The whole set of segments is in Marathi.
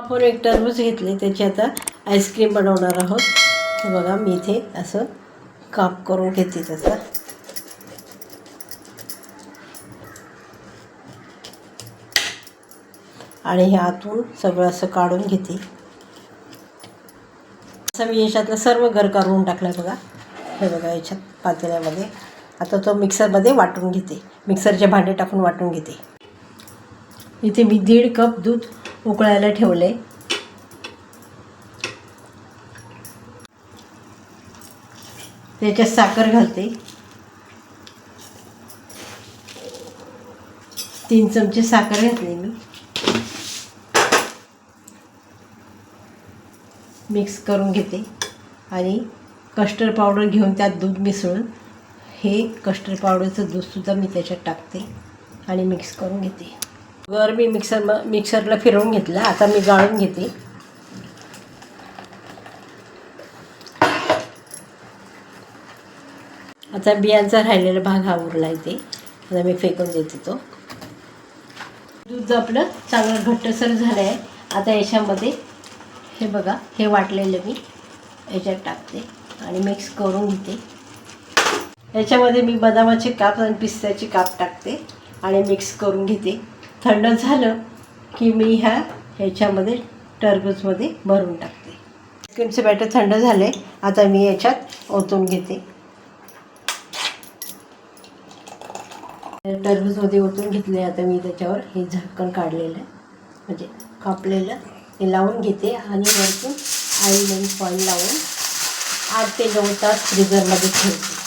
आपण एक टरबूज घेतले, त्याची आता आईस्क्रीम बनवणार आहोत. हे बघा, मी इथे असं काप करून घेते तसं. आणि हे आतून सगळं असं काढून घेते. असं मी याच्यातलं सर्व गर काढून टाकलं बघा. हे बघा याच्यात पातेल्यामध्ये. आता तो मिक्सरमध्ये वाटून घेते. मिक्सरचे भांडे टाकून वाटून घेते. इथे मी 1.5 कप दूध उकळायला ठेवले. त्याच्यात साखर घालते. 3 चमचे साखर घातली मी. मिक्स करून घेते आणि कस्टर्ड पावडर घेऊन त्यात दूध मिसळून हे कस्टर्ड पावडरचं दूधसुद्धा मी त्याच्यात टाकते आणि मिक्स करून घेते. गर मी मिक्सरला फिरवून घेतलं. आता मी गाळून घेते. आता बियांचा राहिलेला भाग हा उरला इथे. आता मी फेकून देते तो. दूध आपलं चांगलं घट्टसर झालं आहे. आता याच्यामध्ये हे बघा, हे वाटलेलं मी याच्यात टाकते आणि मिक्स करून घेते. याच्यामध्ये मी बदामाचे काप आणि पिस्त्याचे काप टाकते आणि मिक्स करून घेते. थंड झालं की मी ह्याच्यामध्ये टरबूजमध्ये भरून टाकते. आईस्क्रीमचे बॅटर थंड झाले. आता मी याच्यात ओतून घेते. टरबूजमध्ये ओतून घेतले. आता मी त्याच्यावर हे झाकण काढलेलं आहे, म्हणजे कापलेलं, हे लावून घेते आणि वरतून आयलंड फॉईल लावून 8 ते 9 तास फ्रीझरमध्ये ठेवते.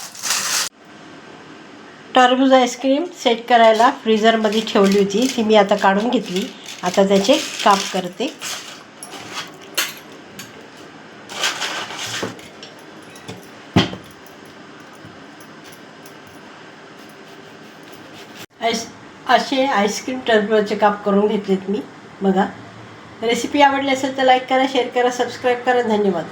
टरबूज आईस्क्रीम सेट करायला फ्रीझरमध्ये ठेवली होती, ती मी आता काढून घेतली. आता त्याचे काप करते. असे आईस्क्रीम टरबूजचे काप करून घेतलेत मी. बघा, रेसिपी आवडली असेल तर लाईक करा, शेअर करा, सबस्क्राईब करा. धन्यवाद.